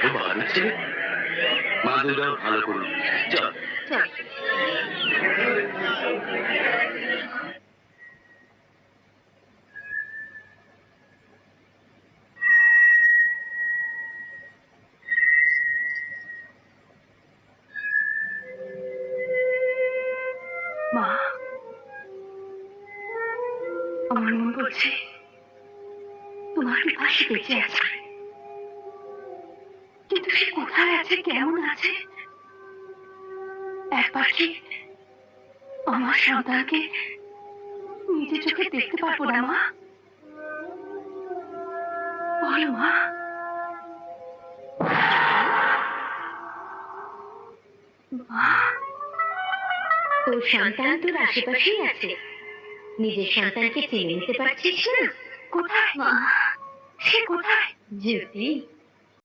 এত বাহাদুর ছেলে। মা দুর্গাও ভালো করুন। চল চল। মা, আমার মন বলছে তোমার বিপাশে বেঁচে আছে, কিন্তু সে কোথায় আছে, কেমন আছে? একবার কি আমার সন্তানকে নিজে চোখে দেখতে পারবো না মা? বলো মা। মা, তোর সন্তান তোর আশেপাশেই আছে, নিজের সন্তানকে চিনে নিতে পারছিস না? কোথায় মা? সে কোথায়? জ্যোতি,